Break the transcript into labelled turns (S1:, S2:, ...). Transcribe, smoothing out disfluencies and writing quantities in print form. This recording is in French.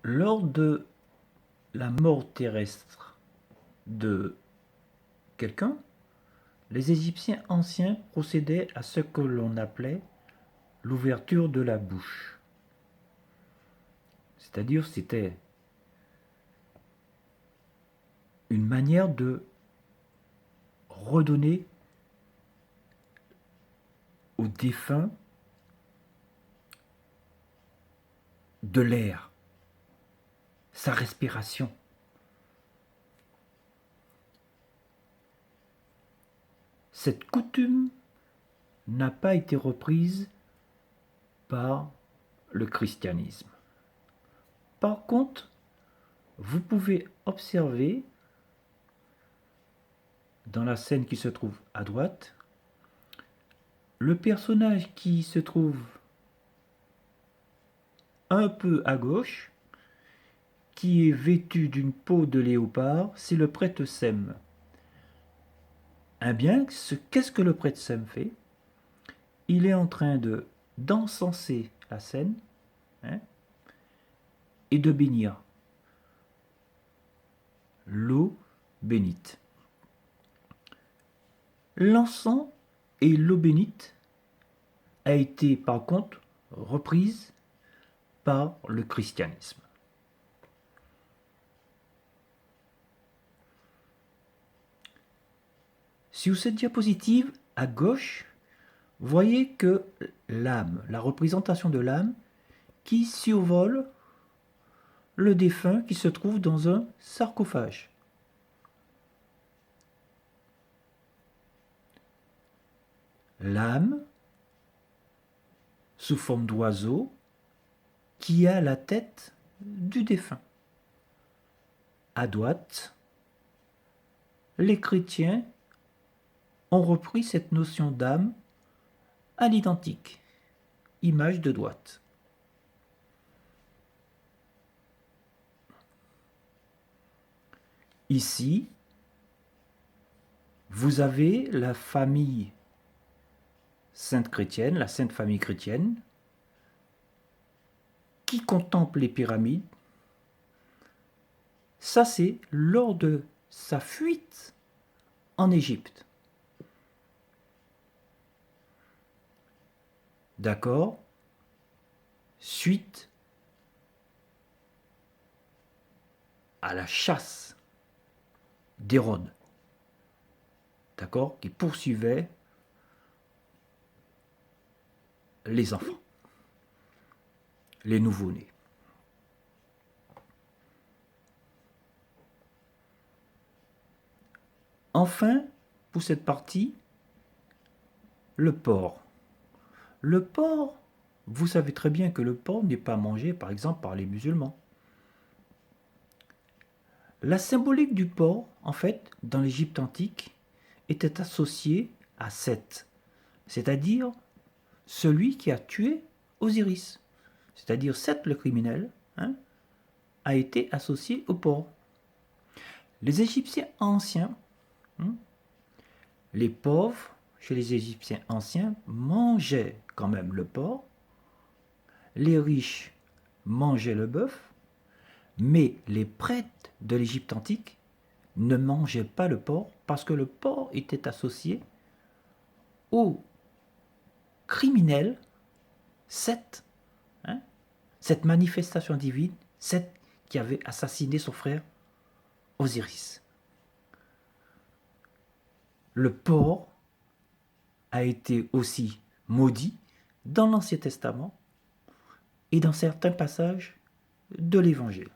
S1: Lors de la mort terrestre de quelqu'un, les Égyptiens anciens procédaient à ce que l'on appelait l'ouverture de la bouche. C'est-à-dire, c'était une manière de redonner au défunt de l'air, sa respiration. Cette coutume n'a pas été reprise par le christianisme. Par contre, vous pouvez observer dans la scène qui se trouve à droite, le personnage qui se trouve un peu à gauche, qui est vêtu d'une peau de léopard, c'est le prêtre Sem. Eh bien, qu'est-ce que le prêtre Sem fait? Il est en train d'encenser la scène, hein, et de bénir l'eau bénite. L'encens et l'eau bénite a été par contre reprise par le christianisme. Sur cette diapositive, à gauche, voyez que l'âme, la représentation de l'âme, qui survole le défunt qui se trouve dans un sarcophage. L'âme, sous forme d'oiseau, qui a la tête du défunt. À droite, les chrétiens ont repris cette notion d'âme à l'identique, image de droite. Ici, vous avez la famille sainte chrétienne, la sainte famille chrétienne, qui contemple les pyramides. Ça, c'est lors de sa fuite en Égypte. D'accord? Suite à la chasse d'Hérode. D'accord? Qui poursuivait les enfants, les nouveau-nés. Enfin, pour cette partie, le porc. Le porc, vous savez très bien que le porc n'est pas mangé, par exemple, par les musulmans. La symbolique du porc, en fait, dans l'Égypte antique, était associée à Seth, c'est-à-dire celui qui a tué Osiris. C'est-à-dire Seth le criminel, hein, a été associé au porc. Les Égyptiens anciens, les pauvres, chez les Égyptiens anciens, mangeaient quand même le porc, les riches mangeaient le bœuf, mais les prêtres de l'Égypte antique ne mangeaient pas le porc parce que le porc était associé au criminel Seth, hein, cette manifestation divine, Seth qui avait assassiné son frère Osiris. Le porc a été aussi maudit dans l'Ancien Testament et dans certains passages de l'Évangile.